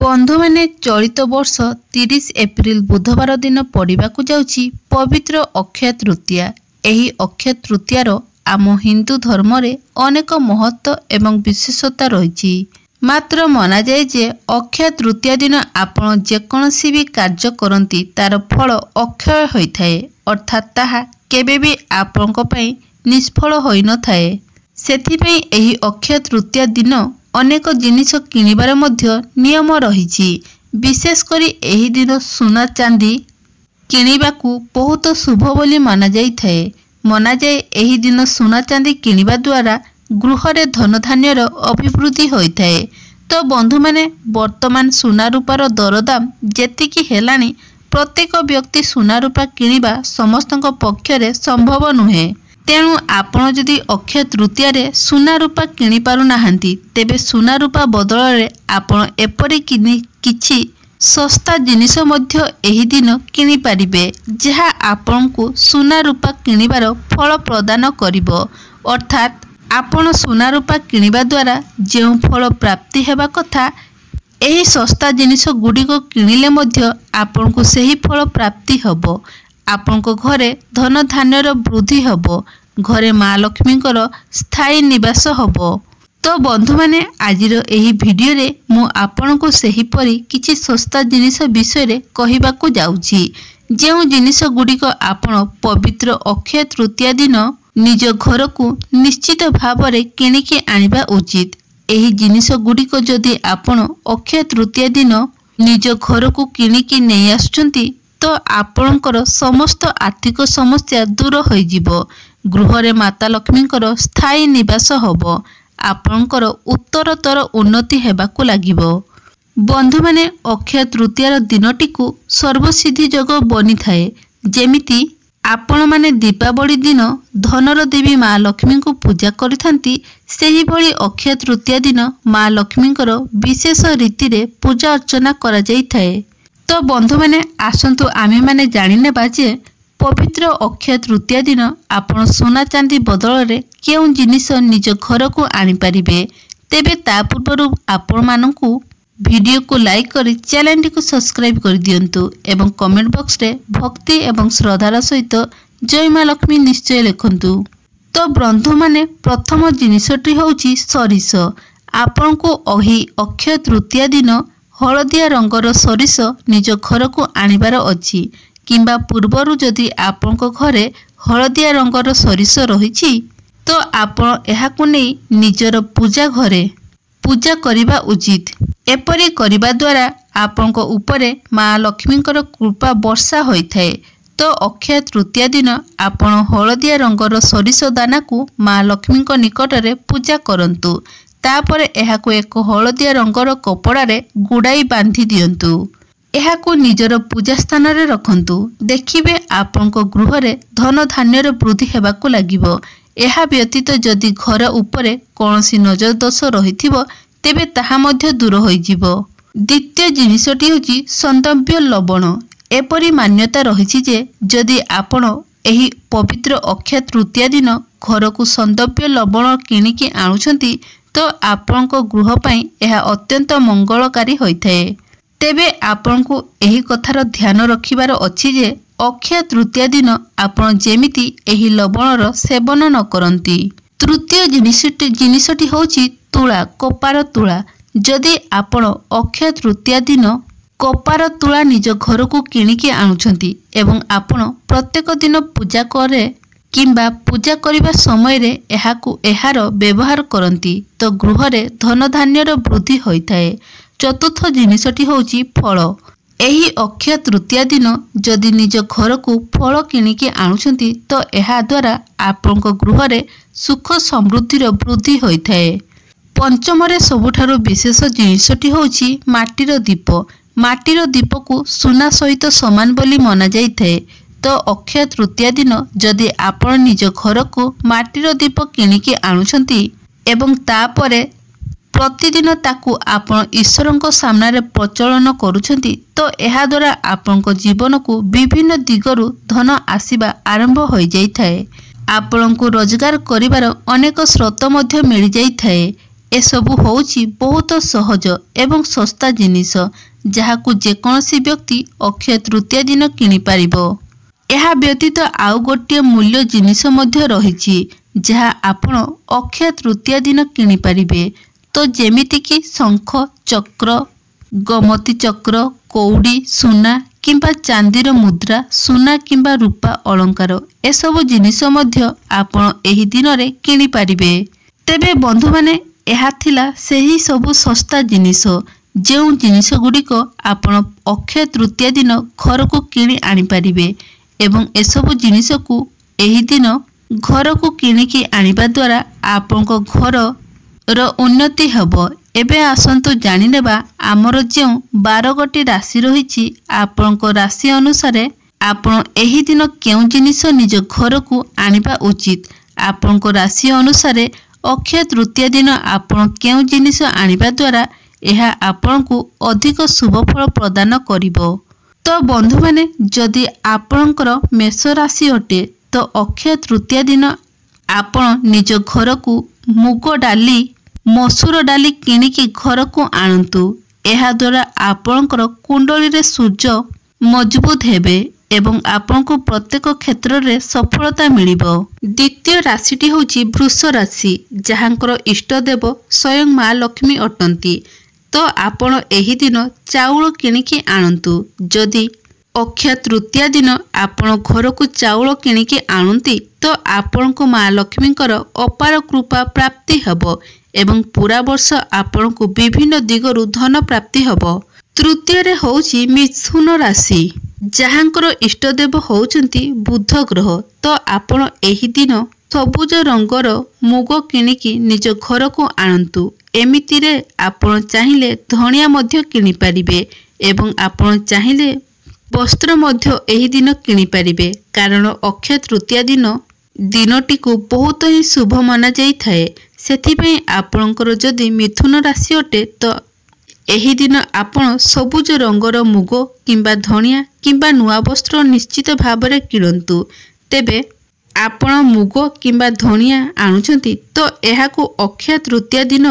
बंधु मैंने चलित वर्ष 30 एप्रिल बुधवार दिन पड़ाकू जाउछि पवित्र अक्षय तृतीया। एही अक्षय तृतीयार आम हिंदू धर्म रे अनेक महत्व एवं विशेषता रही। मात्र मना जाए जे अक्षय तृतीया दिन आपण जेकोसी भी कार्य करती तार फल अक्षय होइथाए, अर्थात ताहा केबे भी आपनक पई निष्फल होई न थाए। सेथिपई एही अक्षय तृतीया दिन अनेक जिनिस किनिबार मध्य नियम रही। विशेष करी एही दिन सुना चांदी किनिबाकू बहुत शुभ बोली माना जाइथाए। मना जाए एही दिन सुना चांदी किनिबा द्वारा गृहरे धन धान्यर अभिवृद्धि होइथाए। तो बंधु माने वर्तमान सुना रूपार दरदाम जेतिकी हेलानी प्रत्येक व्यक्ति सुना रूपा किनिबा समस्तक पक्षरे संभव नुहे। तेणु आपण जदि अक्षय तृतीया रे सुना रूपा किनि पारु नाहांती तेबे सुना रूपा बदल रे आपण एपरि किछि सस्ता जिनिस मध्य एही दिन किनि पारिबे, जहा आपनकु सुना रूपा किनिबार फल प्रदान करिवो। अर्थात आपण सुना रूपा किनिबा द्वारा जेउ फल प्राप्ति हेबा कथा एही सस्ता जिनिस गुडी को किनिले मध्य आपनकु सेही फल प्राप्ति हबो। आपनको घरे धन धान्यर वृद्धि हबो, घरे माँ लक्ष्मी स्थायी निवास हबो। तो बंधु माने आजिर एही वीडियो रे मु आपनको सेही परी किछि सस्ता जिनिस विषय रे कहिबाकू जाउछि। जेउ जिनिस गुडी को आपण पवित्र अक्षय तृतीया दिन निज घर को निश्चित भाव रे किनिके आनिबा उचित। एही जिनिस गुडी को जदि आपण अक्षय तृतीया दिन निज घर को किनिके नै आछुंती तो आपणकर समस्त आर्थिक समस्या दूर होई जिवो। गृहरे माता लक्ष्मींकर स्थायी निवास हबो। आपणकर उत्तरतर उन्नति हेबाकू लागिवो। बंधु माने अक्षय तृतीयार दिनटिकू सर्वसिद्धि योग बनी थाए। जेमिति आपण माने दीपावली दिन धनर देवी माँ लक्ष्मी को पूजा करिथांती, सेही भली अक्षय तृतीया दिन माँ लक्ष्मींकर विशेष रीति रे पूजा अर्चना करा जाई थाए। तो बंधु माने आसंतु आमे माने जानि नेबा जे पवित्र अक्षय तृतीया दिन आपण सोना चांदी बदल रे केउ जिनिस निज घर को आनी पारिबे। तेबे ता पूर्वरु आपण मानकू वीडियो को लाइक करी चैनल को सब्सक्राइब कर दियंतु एवं कमेंट बॉक्स रे भक्ति एवं श्रद्धार सहित जय माँ लक्ष्मी निश्चय लिखंतु। तो बंधु माने प्रथम जिनिसटी होउची सरिष। आपण को ओही अक्षय तृतीया दिन हलदिया रंगर सरिष निज घर को आनिबार अछि, किंबा पूर्वरु जदि आपनको घरे हलदिया रंगर सरिष रहिछि तो आपण एहाकु नै निजर पूजा घरे पूजा करिबा उचित। एपरि करिबा द्वारा आपनको उपरे माँ लक्ष्मींकर कृपा वर्षा होइथाए। तो अक्षय तृतीया दिन आपण हलदिया रंगर सरिष दाना को माँ लक्ष्मींक निकटरे पूजा करंतु। तापरे एहाकु एक हलदिया रंगर कपड़ा रे गुड़ाई बांधी दियंतु। एहाकु निजर पूजा स्थान रे रखंतु। देखिबे आपनको गृह रे धन धान्यर वृद्धि हेबाकू लागिवो। एहा व्यतीत जदि घर उपरे कोनोसी नजर दोष रहिथिबो तेबे ताहा मध्य दूर होई जिवो। द्वितीय जिनिसटी होची संदव्य लवण। एपरि मान्यता रहिछि जे जदि आपण एही पवित्र अक्षय तृतीया दिन घर को संदव्य लवण किनिके आनुछंती तो आपनको गृह पई एहा अत्यंत मंगलकारी होइथाए। तेबे आपनको एही कथार ध्यान रखिबार अछि जे अक्षय तृतीया दिन आपण जेमिति एही लवणर सेवन न करंती। तृतीय जिनिसटी होची तुला, कोपार तुला। जदि आपण अक्षय तृतीया दिन कोपार तुला निज घर को किनिके आनुछंती एवं आपण प्रत्येक दिन पूजा करे किंबा पूजा करिबा समय रे एहार व्यवहार करंती तो गृह रे धन धान्यर वृद्धि होइथाए। चतुर्थ जिनिसटी होची फल। एही अक्षय तृतीया दिन जदि निज घर को फल किनिके आनुछंती तो एहा द्वारा आपनक गृह रे सुख समृद्धिर वृद्धि होइथाए। पंचम रे सबुठारु विशेष जिनिसटी होची माटीर दीप। माटीर दीप को सुना सहित समान बोली मना जाइथाए। तो अक्षय तृतीया दिन जदि आपण निज घर को माटीर दीप किनिके आनुछंती एवं तापरे प्रतिदिन ताकू आपण ईश्वरंक सामने प्रचलन करुछंती तो एहा द्वारा आपनक जीवन को विभिन्न दिगरु धन आसीबा आरंभ होई जाइथाए। आपनकु रोजगार करिवार अनेक स्रोत मध्य मिल जाइथाए। एसबु होउची बहुत सहज एवं सस्ता जिनिस जहाकु जेकोसी व्यक्ति अक्षय तृतीया दिन किनि पारिबो। एहा व्यतीत आउ गोटे मूल्य जिनिस मध्य रहिछि जहा आपण अक्षय तृतीया दिन किनि पारिबे। तो जेमिति कि शंख चक्र गमती चक्र कौड़ी सुना किंबा चांदीर मुद्रा सुना किंबा रूपा अलंकार एसबु जिनिस मध्य आपण एही दिन रे किनि पारिबे। तेबे बंधु माने एहा थिला सेही सबु सस्ता जिनिस जो जिनिस गुड़िक आपण अक्षय तृतीया दिन घर को किणी आनी पारिबे एवं एसबु जिनिस को एही दिन घर को किणिकी आनिबा द्वारा आपनको घर रो उन्नति हबो। एबे आसंतु जानि नेबा आमर जो 12 गोटी राशि रहिछि आपनको राशि अनुसार आपण एही दिन केउ जिनिस निज घर को आनिबा उचित। आपनको राशि अनुसार अक्षय तृतीया दिन आपण केउ जिनिस आनिबा द्वारा एहा आपनको अधिक शुभ फल प्रदान करिवो। तो बंधु माने जदि आपणकर मेष राशि अटे तो अक्षय तृतीया दिन आपण निज घर को मुग डाली मसूर डाली किणिकी घर को आणंतु। एहा द्वारा आपणकर कुंडली रे सूर्य मजबूत हेबे एवं आपनको प्रत्येक क्षेत्र रे सफलता मिलिबो। द्वितीय राशिटी होची वृष राशि जहांकर इष्ट देव स्वयं माँ लक्ष्मी अटंती। तो आपण एही दिन चाउल किणिकी आणंतु। जदि अक्षय तृतीया दिन आपण घर को चाउल किणिकी आणंती तो आपनको माँ लक्ष्मीकर अपार कृपा प्राप्ति हबो एवं पूरा वर्ष आपनको विभिन्न दिगरु धन प्राप्ति हबो। तृतीय रे होउची मिथुन राशि जहांकर इष्ट देव होउचंती बुध ग्रह। तो आपण एही दिन सबुज रंगर मुग किणिकी निज घर को आणंतु। एमिति रे आपण चाहिले धनिया मध्य किनि पारिबे एवं आपण चाहिले वस्त्र मध्य एही दिन किनि पारिबे कारण अक्षय तृतीया दिनटी को बहुत ही शुभ माना जाई थाए। सेथिपई आपणकर जदि मिथुन राशि अटे तो एही दिन आपण सबुज रंगर मुग किंबा धनिया किंबा नुआ वस्त्र निश्चित भाबरे किणंतु। तेबे आपण मुग किंबा धनिया आणुचंती तो एहाकू अक्षय तृतीया दिन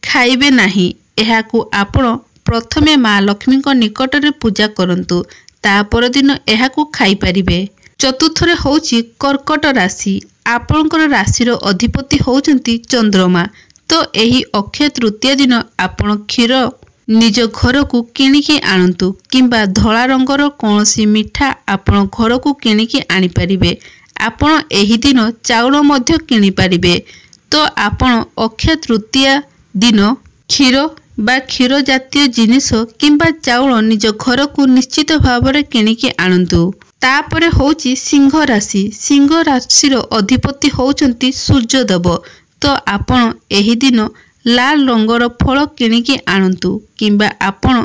खाइबे नाही। एहाकू आपण प्रथमे माँ लक्ष्मी को निकट रे पूजा करंतु तापर दिन एहाकू खाई परिबे। चतुर्थ रे होउची कर्कट राशि आपणकर राशिर अधिपति होउचंती चंद्रमा। तो एही अक्षय तृतीया दिन आपण क्षीर निज घर को किणिकी आणंतु किंबा धला रंगर कोनोसी मिठा आपण घर को किणिकी आनी परिबे। आपण एही दिन चाउल मध्य किणी पारिबे। तो आपण अक्षय तृतीया दिन क्षीर बा क्षीर जातीय जिनिस किंबा चाउल निज घर को निश्चित भावरे किणिकी आणंतु। तापरे होउची सिंह राशि। सिंह राशिर अधिपति होउचंती सूर्यदेव। तो आपण एही दिन लाल रंगर फल किणिकी आणंतु किंबा आपण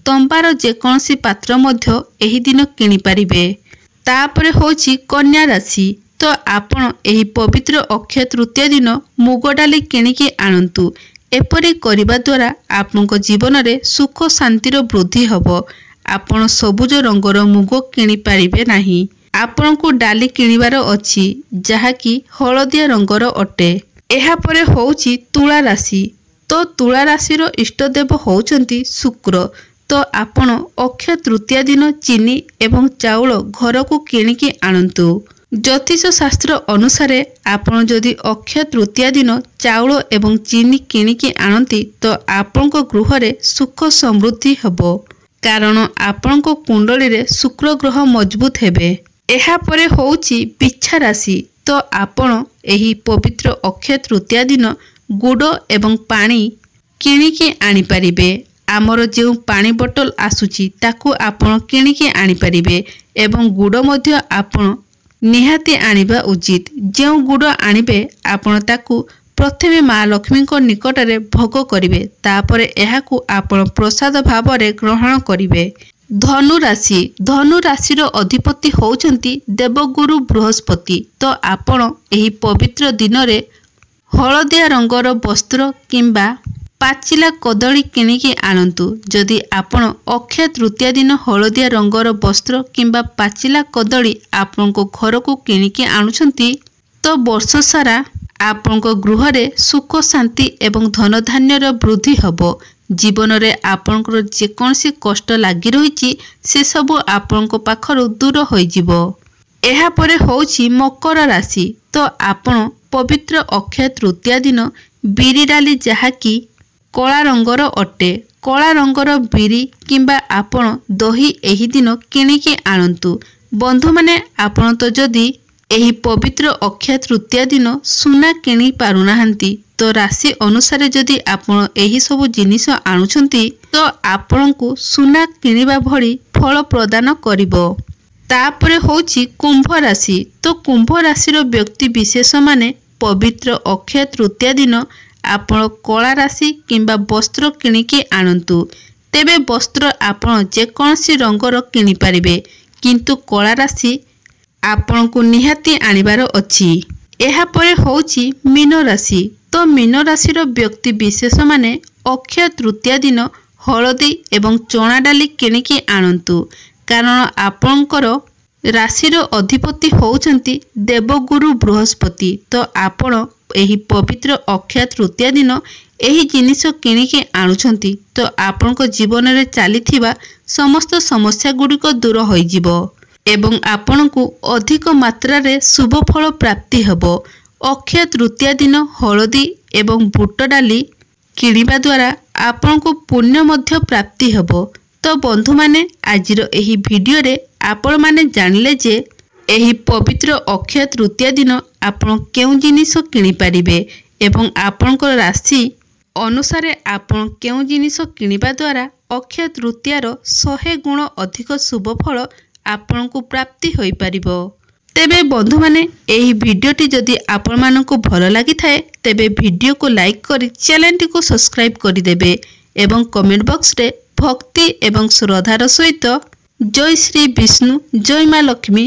तंबार जेकोसी पात्र मध्य एही दिन किणी पारिबे। तापरे होउची कन्या राशि। तो आपण एही पवित्र अक्षय तृतीया दिन मुग डाली किणिकी आणंतु। एपरि करिबा द्वारा आपनक जीवन रे सुख शांतिर वृद्धि हबो। आपण सबुज रंगर मुग किणी पारिबे नाही। आपनकु डाली किणिबार अछि जहाकी हळदिया रंगर अटे। एहा परे होउची तुला राशि। तो तुला राशिर इष्ट देव होउचंती शुक्र। तो आपण अक्षय तृतीया दिन चीनी एवं चाउल घर को किणिकी आणंतु। ज्योतिष शास्त्र अनुसार आपण जदि अक्षय तृतीया दिन चाउल एवं चीनी किणिकी आणंती तो आपनक गृह रे सुख समृद्धि हबो कारण आपनक कुंडली रे शुक्र ग्रह मजबूत हेबे। एहा परे होउची बिच्छा राशि। तो आपण एही पवित्र अक्षय तृतीया दिन गुड़ एवं पानी किणिकी आनी पारिबे। आमर जो पानी बोतल आसुची ताकू आपण किणिकी आनी पारिबे एवं गुड़ मध्य आपण निहाती आनिबा उचित। जो गुड़ आनिबे आपण ताकू प्रथमे माँ लक्ष्मी को निकट रे भोग करिवे तापरे एहाकू आपण प्रसाद भाव रे ग्रहण करिवे। धनु राशि। धनु राशिर अधिपति होउचंती देवगुरु बृहस्पति। तो आपण एही पवित्र दिन रे हळदिया रंगर वस्त्र किंबा पाचिला कदली किणिकी आणंतु। जदि आपण अक्षय तृतीया दिन हळदिया रंगर वस्त्र किंबा पाचिला कदली आपनको घर को किणिकी आणुछंती तो वर्ष सारा ଆପଣଙ୍କ ଗୃହରେ ସୁଖ ଶାନ୍ତି ଏବଂ ଧନଧାନ୍ୟର ବୃଦ୍ଧି ହେବ। ଜୀବନରେ ଆପଣଙ୍କର ଯେକୌଣସି କଷ୍ଟ ଲାଗି ରହିଛି ସେସବୁ ଆପଣଙ୍କ ପାଖରୁ ଦୂର ହୋଇଯିବ। ଏହାପରେ ହେଉଛି ମକର ରାଶି। ତ ଆପଣ ପବିତ୍ର ଅକ୍ଷୟ ତୃତୀୟା ଦିନ ବିରି ଡାଲି, ଯାହାକି କଳା ରଙ୍ଗର ଅଟେ, କଳା ରଙ୍ଗର ବିରି କିମ୍ବା ଆପଣ ଦହି ଏହି ଦିନ କିଣିକି ଆଣନ୍ତୁ। ବନ୍ଧୁମାନେ, ଆପଣ ତ ଯଦି ଏହି ପବିତ୍ର ଅକ୍ଷୟ ତୃତୀୟା ଦିନ ସୁନା କିଣି ପାରୁନାହାନ୍ତି, ତ ରାଶି ଅନୁସାରେ ଯଦି ଆପଣ ଏହି ସବୁ ଜିନିଷ ଆଣୁଛନ୍ତି ତ ଆପଣଙ୍କୁ ସୁନା କିଣିବା ଭଳି ଫଳ ପ୍ରଦାନ କରିବ। ତାପରେ ହେଉଛି କୁମ୍ଭ ରାଶି। ତ କୁମ୍ଭ ରାଶିର ବ୍ୟକ୍ତି ବିଶେଷମାନେ ପବିତ୍ର ଅକ୍ଷୟ ତୃତୀୟା ଦିନ ଆପଣ କଳା ରାଶି କିମ୍ବା ବସ୍ତ୍ର କିଣିକି ଆଣନ୍ତୁ। ତେବେ ବସ୍ତ୍ର ଆପଣ ଯେକୌଣସି ରଙ୍ଗର କିଣିପାରିବେ, କିନ୍ତୁ କଳା ରାଶି ଆପଣଙ୍କୁ ନିହାତି ଆଣିବାର ଅଛି। ଏହାପରେ ହେଉଛି ମୀନ ରାଶି। ତ ମୀନ ରାଶିର ବ୍ୟକ୍ତି ବିଶେଷମାନେ ଅକ୍ଷୟ ତୃତୀୟା ଦିନ ହଳଦୀ ଏବଂ ଚଣା ଡାଲି କିଣିକି ଆଣନ୍ତୁ, କାରଣ ଆପଣଙ୍କର ରାଶିର ଅଧିପତି ହେଉଛନ୍ତି ଦେବଗୁରୁ ବୃହସ୍ପତି। ତ ଆପଣ ଏହି ପବିତ୍ର ଅକ୍ଷୟ ତୃତୀୟା ଦିନ ଏହି ଜିନିଷ କିଣିକି ଆଣୁଛନ୍ତି, ତ ଆପଣଙ୍କ ଜୀବନରେ ଚାଲିଥିବା ସମସ୍ତ ସମସ୍ୟା ଗୁଡ଼ିକ ଦୂର ହୋଇଯିବ ଏବଂ ଆପଣଙ୍କୁ ଅଧିକ ମାତ୍ରାରେ ଶୁଭ ଫଳ ପ୍ରାପ୍ତି ହେବ। ଅକ୍ଷୟ ତୃତୀୟା ଦିନ ହଳଦୀ ଏବଂ ବୁଟ ଡାଲି କିଣିବା ଦ୍ୱାରା ଆପଣଙ୍କୁ ପୁଣ୍ୟ ମଧ୍ୟ ପ୍ରାପ୍ତି ହେବ। ତ ବନ୍ଧୁମାନେ, ଆଜିର ଏହି ଭିଡ଼ିଓରେ ଆପଣମାନେ ଜାଣିଲେ ଯେ ଏହି ପବିତ୍ର ଅକ୍ଷୟ ତୃତୀୟା ଦିନ ଆପଣ କେଉଁ ଜିନିଷ କିଣିପାରିବେ ଏବଂ ଆପଣଙ୍କ ରାଶି ଅନୁସାରେ ଆପଣ କେଉଁ ଜିନିଷ କିଣିବା ଦ୍ୱାରା ଅକ୍ଷୟ ତୃତୀୟାର 100 ଗୁଣ ଅଧିକ ଶୁଭ ଫଳ ଆପଣଙ୍କୁ ପ୍ରାପ୍ତି ହୋଇପାରିବ। ତେବେ ବନ୍ଧୁମାନେ, ଏହି ଭିଡ଼ିଓଟି ଯଦି ଆପଣମାନଙ୍କୁ ଭଲ ଲାଗିଥାଏ ତେବେ ଭିଡ଼ିଓକୁ ଲାଇକ୍ କରି ଚ୍ୟାନେଲଟିକୁ ସବସ୍କ୍ରାଇବ୍ କରିଦେବେ ଏବଂ କମେଣ୍ଟ ବକ୍ସରେ ଭକ୍ତି ଏବଂ ଶ୍ରଦ୍ଧାର ସହିତ ଜୟ ଶ୍ରୀ ବିଷ୍ଣୁ, ଜୟ ମା ଲକ୍ଷ୍ମୀ